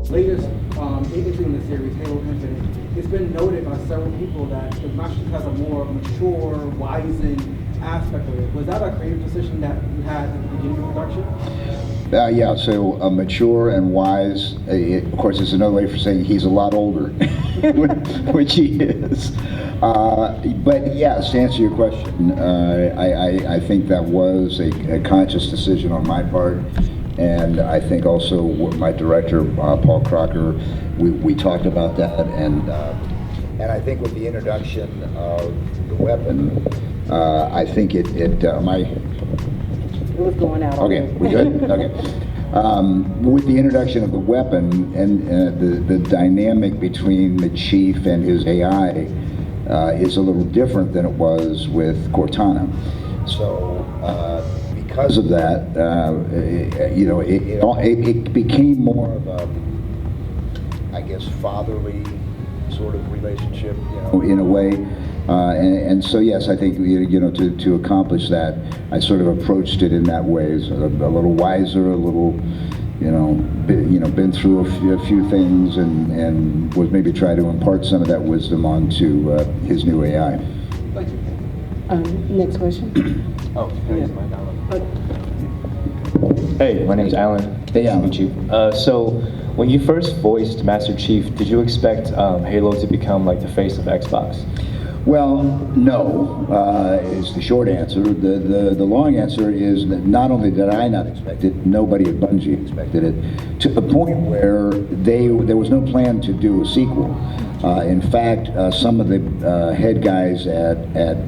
Latest agency in the series, Halo Infinite, it's been noted by several people that the Master Chief has a more mature, wizened aspect of it. Was that a creative decision that you had at the beginning of production? Yeah, so mature and wise, of course, it's another way for saying he's a lot older, which he is. But yes, to answer your question, I think that was a conscious decision on my part. And I think also my director, Paul Crocker, we talked about that. And I think with the introduction of the weapon, I think it It was going out. Okay, we good? Okay. With the introduction of the weapon and the dynamic between the chief and his AI is a little different than it was with Cortana. So because of that, it became more of a, I guess, fatherly sort of relationship, in a way. And so yes, I think to accomplish that, I sort of approached it in that way, as a little wiser, a little, been through a few things, and was maybe try to impart some of that wisdom onto his new AI. Thank you. Next question. Oh, Yeah. Hey, my name's Alan. Hey, Alan. Nice to meet you. So, when you first voiced Master Chief, did you expect Halo to become like the face of Xbox? Well, no, is the short answer. The long answer is that not only did I not expect it, nobody at Bungie expected it, to the point where there was no plan to do a sequel. In fact, some of the head guys at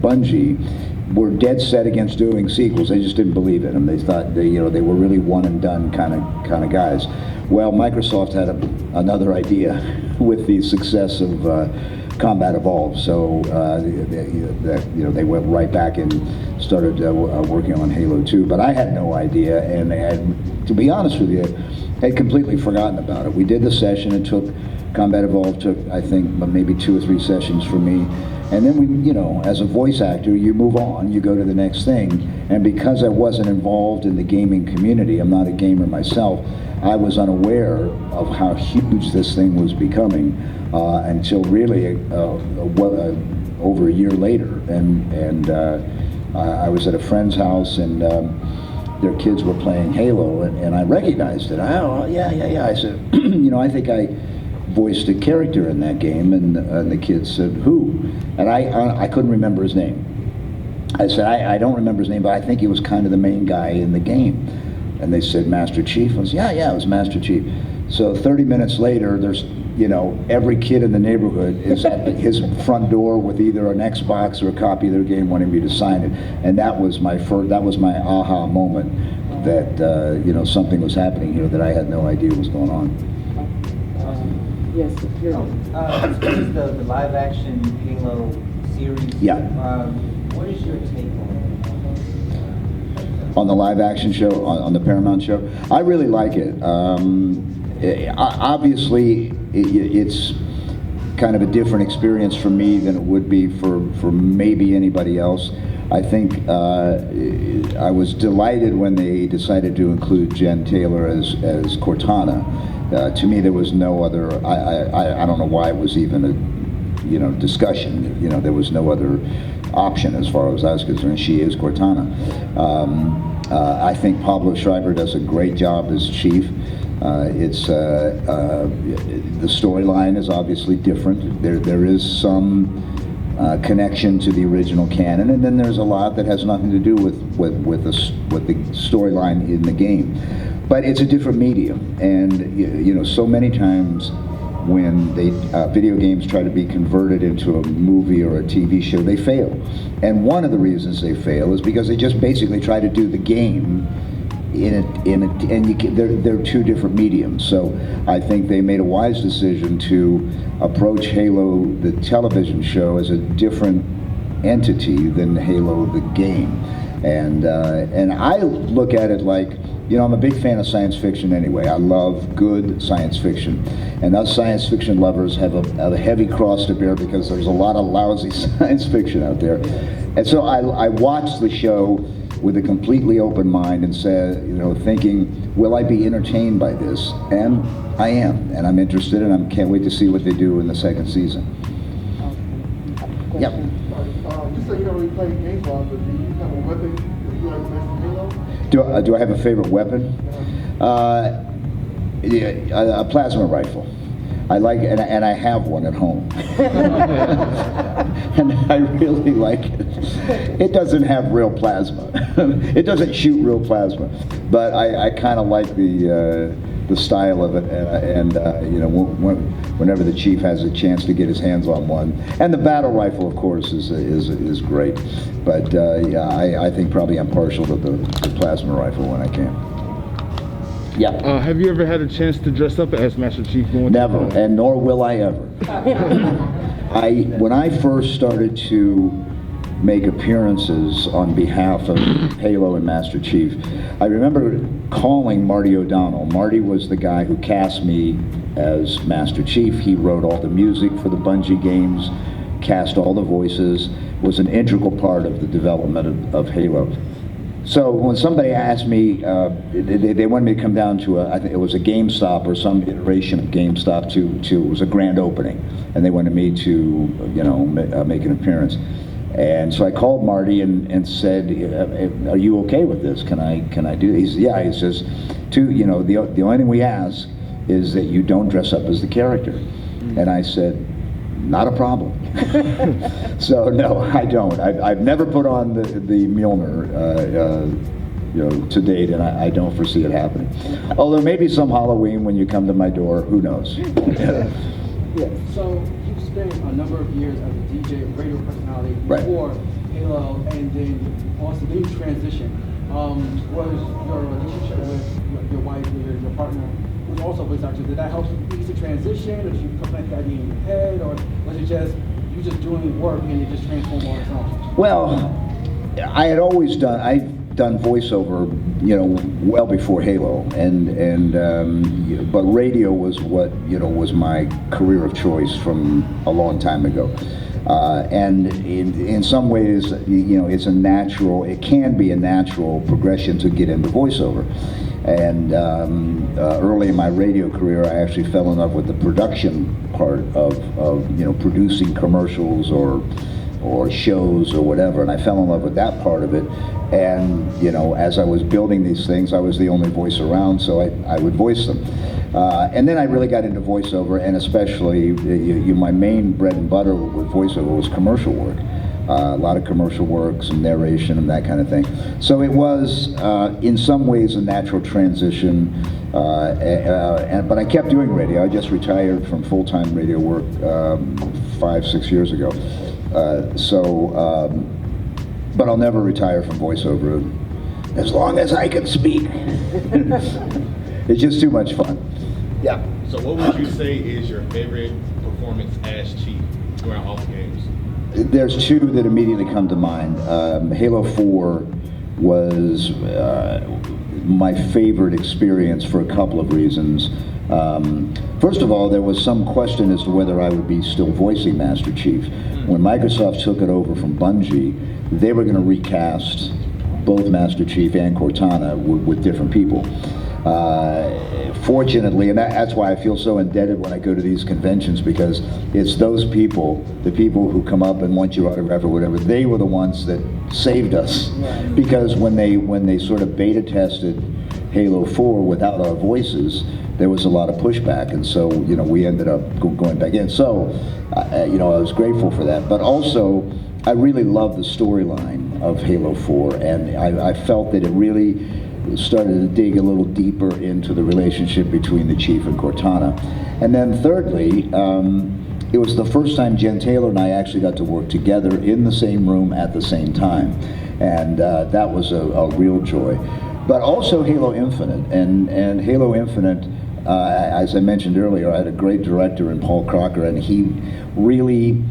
Bungie were dead set against doing sequels. They just didn't believe in them. They thought they were really one and done kind of guys. Well, Microsoft had another idea with the success of Combat Evolved, so they went right back and started working on Halo 2. But I had no idea, and to be honest with you, had completely forgotten about it. We did the session. It took Combat Evolved took, I think, maybe 2 or 3 sessions for me. And then we, as a voice actor, you move on, you go to the next thing. And because I wasn't involved in the gaming community, I'm not a gamer myself, I was unaware of how huge this thing was becoming until really over a year later. And I was at a friend's house, and their kids were playing Halo, and I recognized it. Oh, yeah. I said, I think I voiced a character in that game, and the kids said, who? And I couldn't remember his name. I said, I don't remember his name, but I think he was kind of the main guy in the game. And they said, Master Chief? I was, yeah, it was Master Chief. So 30 minutes later, there's, every kid in the neighborhood is at his front door with either an Xbox or a copy of their game wanting me to sign it. And that was my aha moment that, something was happening here that I had no idea was going on. Yes, you're As far as the live action Halo series, Yeah. What is your take on it? On the live action show, on the Paramount show, I really like it. Obviously, it's kind of a different experience for me than it would be for maybe anybody else. I think I was delighted when they decided to include Jen Taylor as Cortana. To me, there was no other. I don't know why it was even a discussion. There was no other option as far as I was concerned. She is Cortana. I think Pablo Schreiber does a great job as Chief. The storyline is obviously different. There is some connection to the original canon, and then there's a lot that has nothing to do with the storyline in the game. But it's a different medium, and so many times when video games try to be converted into a movie or a TV show, they fail. And one of the reasons they fail is because they just basically try to do the game they're 2 different mediums. So I think they made a wise decision to approach Halo, the television show, as a different entity than Halo, the game. And I look at it like You know, I'm a big fan of science fiction anyway. I love good science fiction. And us science fiction lovers have a heavy cross to bear because there's a lot of lousy science fiction out there. And so I watched the show with a completely open mind and said, you know, thinking, will I be entertained by this? And I am, and I'm interested, and I can't wait to see what they do in the second season. Okay. Yep. You said you don't really play games a lot, but do you have a weapon that you like to play from Halo? Do I have a favorite weapon? Yeah, a plasma rifle. I like it, and I have one at home. And I really like it. It doesn't have real plasma. It doesn't shoot real plasma, but I kind of like the style of it, and you know, whenever the chief has a chance to get his hands on one, and the battle rifle, of course, is great. But yeah, I think probably I'm partial to the plasma rifle when I can. Yeah. Have you ever had a chance to dress up as Master Chief? Never, and nor will I ever. When I first started to make appearances on behalf of Halo and Master Chief, I remember calling Marty O'Donnell. Marty was the guy who cast me as Master Chief. He wrote all the music for the Bungie games, cast all the voices, was an integral part of the development of Halo. So when somebody asked me, they wanted me to come down to I think it was a GameStop or some iteration of GameStop to it was a grand opening, and they wanted me to, you know, make an appearance. And so I called Marty and said, "Are you okay with this? Can I do this?" He said, "Yeah." He says, you know, the only thing we ask is that you don't dress up as the character." And I said, "Not a problem." So no, I don't. I've never put on the Mjolnir, you know, to date, and I don't foresee it happening. Although maybe some Halloween when you come to my door, who knows? Yes. So you've spent a number of years as a DJ, radio personality Right. before Halo, and then also the transition. Was your relationship with your wife or your partner, who's also a voice actor, did that help you ease the transition, or did you plant the idea in your head, or was it just you just doing work and it just transformed on its own? Well, I've done voiceover, you know, well before Halo, but radio was what, you know, was my career of choice from a long time ago. And in some ways, you know, it can be a natural progression to get into voiceover. And early in my radio career, I actually fell in love with the production part of you know, producing commercials or shows or whatever, and I fell in love with that part of it. And you know, as I was building these things, I was the only voice around, so I would voice them. And then I really got into voiceover, and especially my main bread and butter with voiceover was commercial work. A lot of commercial work, some narration and that kind of thing. So it was, in some ways, a natural transition, but I kept doing radio. I just retired from full-time radio work 5-6 years ago. But I'll never retire from voiceover as long as I can speak. It's just too much fun. Yeah. So what would you say is your favorite performance as Chief throughout all the games? There's two that immediately come to mind. Halo 4 was my favorite experience for a couple of reasons. First of all, there was some question as to whether I would be still voicing Master Chief. When Microsoft took it over from Bungie, they were going to recast both Master Chief and Cortana with different people. Fortunately, and that's why I feel so indebted when I go to these conventions, because it's those people, the people who come up and want your autograph or whatever, they were the ones that saved us. Because when they sort of beta tested Halo 4 without our voices, there was a lot of pushback, and so, you know, we ended up going back in. So, you know, I was grateful for that. But also, I really loved the storyline of Halo 4, and I felt that it really started to dig a little deeper into the relationship between the Chief and Cortana. And then thirdly, it was the first time Jen Taylor and I actually got to work together in the same room at the same time. And that was a real joy. But also Halo Infinite, and Halo Infinite, as I mentioned earlier, I had a great director in Paul Crocker, and he really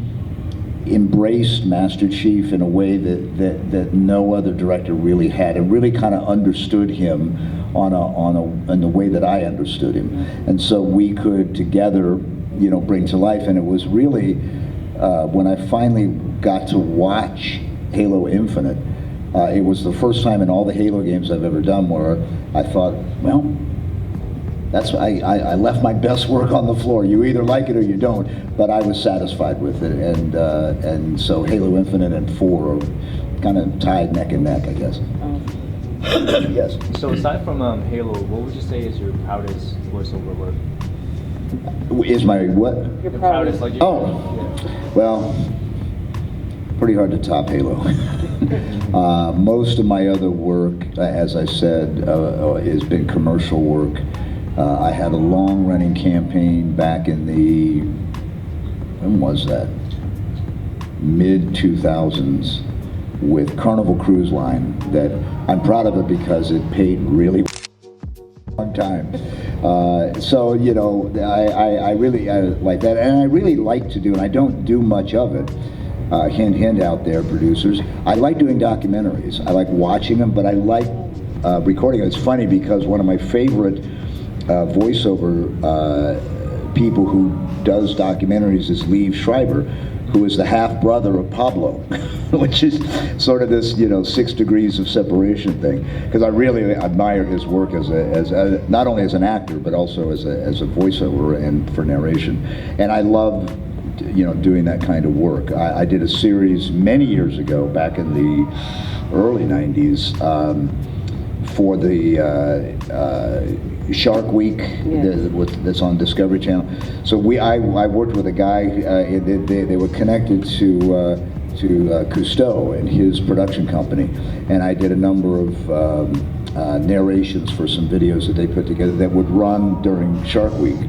embraced Master Chief in a way that no other director really had, and really kind of understood him in the way that I understood him. And so we could together, bring to life. And it was really, when I finally got to watch Halo Infinite, it was the first time in all the Halo games I've ever done where I thought, well, I left my best work on the floor. You either like it or you don't, but I was satisfied with it. And so Halo Infinite and 4 are kind of tied neck and neck, I guess. Yes. So aside from Halo, what would you say is your proudest voiceover work? Is my what? Your Your proudest. proudest, like your, Oh, well, pretty hard to top Halo. Most of my other work, as I said, has been commercial work. I had a long-running campaign back in when was that? Mid-2000s with Carnival Cruise Line. That I'm proud of it because it paid really long time. So, I really like that, and I really like to do, and I don't do much of it. Hint out there, producers. I like doing documentaries. I like watching them, but I like recording them. It's funny because one of my favorite voiceover people who does documentaries is Liev Schreiber, who is the half-brother of Pablo, which is sort of this, 6 degrees of separation thing. Because I really admire his work as not only as an actor, but also as a voiceover and for narration. And I love, doing that kind of work. I did a series many years ago, back in the early 90s, for the Shark Week that's on Discovery Channel. So I worked with a guy. They were connected to Cousteau and his production company, and I did a number of narrations for some videos that they put together that would run during Shark Week.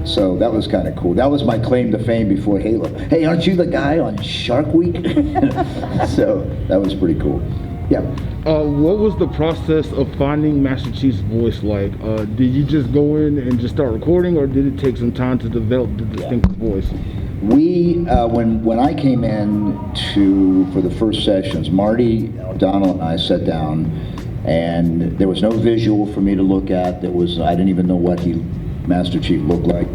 So that was kind of cool. That was my claim to fame before Halo. Hey, aren't you the guy on Shark Week? So that was pretty cool. Yeah. What was the process of finding Master Chief's voice like? Did you just go in and just start recording, or did it take some time to develop the distinctive voice? We, when I came in for the first sessions, Marty O'Donnell and I sat down, and there was no visual for me to look at. I didn't even know what Master Chief looked like.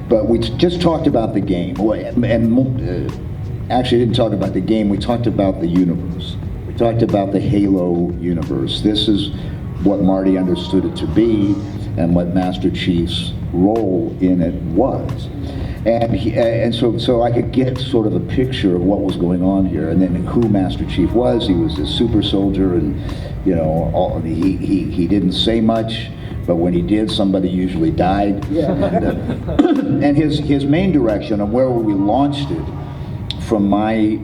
But we just talked about the game, and actually didn't talk about the game. We talked about the universe. We talked about the Halo universe. This is what Marty understood it to be, and what Master Chief's role in it was. And so I could get sort of a picture of what was going on here, and then who Master Chief was. He was a super soldier, and he didn't say much, but when he did, somebody usually died. Yeah. And his main direction on where we launched it, from my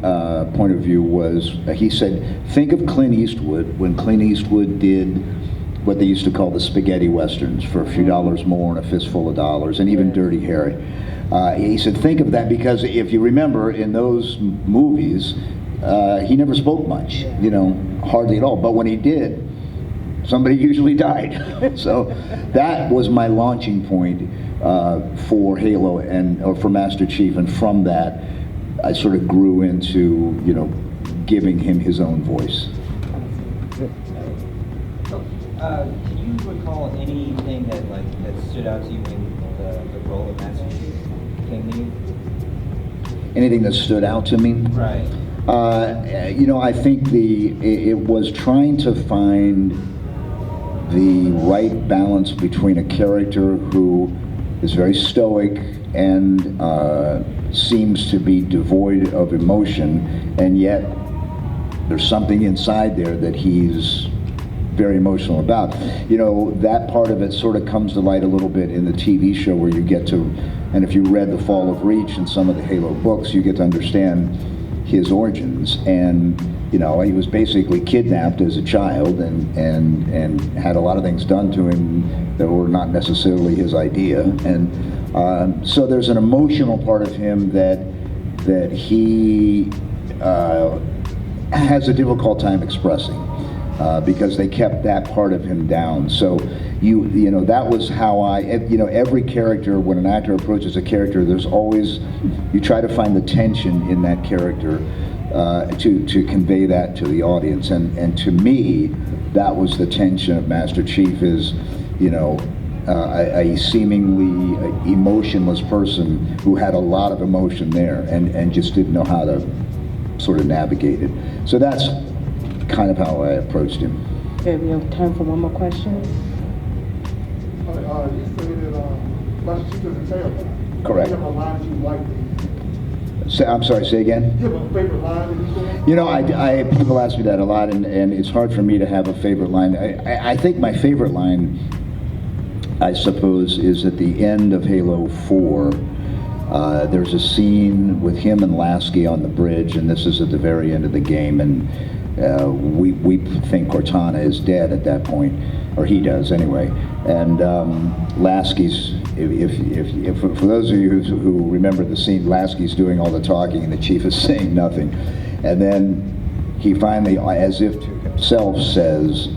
point of view, was he said, think of Clint Eastwood when Clint Eastwood did what they used to call the spaghetti westerns for a few dollars more and a fistful of dollars, and even Dirty Harry. He said, think of that, because if you remember, in those movies, he never spoke much, hardly at all. But when he did, somebody usually died. So that was my launching point for Halo or for Master Chief, and from that, I sort of grew into, giving him his own voice. So, can you recall anything that stood out to you in the role of Master Chief came to you? Anything that stood out to me? Right. I think it was trying to find the right balance between a character who is very stoic and seems to be devoid of emotion, and yet there's something inside there that he's very emotional about. That part of it sort of comes to light a little bit in the TV show, where you get to, and if you read The Fall of Reach and some of the Halo books, you get to understand his origins. And he was basically kidnapped as a child and had a lot of things done to him that were not necessarily his idea. And so there's an emotional part of him that he has a difficult time expressing, because they kept that part of him down. So you know, that was how you know, every character, when an actor approaches a character, there's always, you try to find the tension in that character to convey that to the audience. And to me, that was the tension of Master Chief is, you know, a seemingly emotionless person who had a lot of emotion there and just didn't know how to sort of navigate it. So that's kind of how I approached him. Okay, we have time for one more question. You stated Master Chief is a tailor. Correct. You have a line you like. I'm sorry, say again? You have a favorite line that you say? You know, I people ask me that a lot, and it's hard for me to have a favorite line. I think my favorite line, I suppose, is at the end of Halo 4. There's a scene with him and Lasky on the bridge, and this is at the very end of the game, and we think Cortana is dead at that point, or he does anyway. And Lasky's, if for those of you who remember the scene, Lasky's doing all the talking and the Chief is saying nothing. And then he finally, as if to himself, says,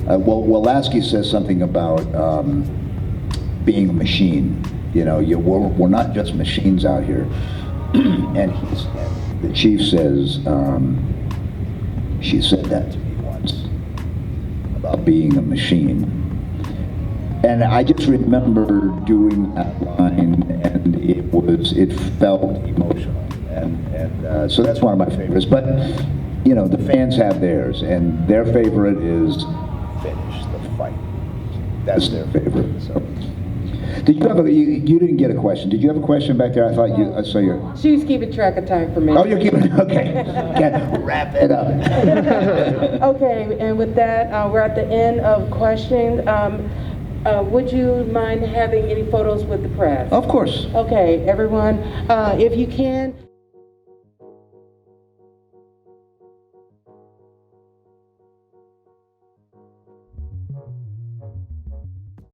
well, Lasky says something about being a machine. You know, we're not just machines out here. And the Chief says, she said that to me once, about being a machine. And I just remember doing that line, and it felt emotional. And so that's one of my favorites. But, you know, the fans have theirs, and their favorite is finish the fight. That's their favorite. So, did you have you didn't get a question. Did you have a question back there? I saw you. She's keeping track of time for me. Oh, you're keeping, okay. Can wrap it up. Okay, and with that, we're at the end of questions. Would you mind having any photos with the press? Of course. Okay, everyone, if you can.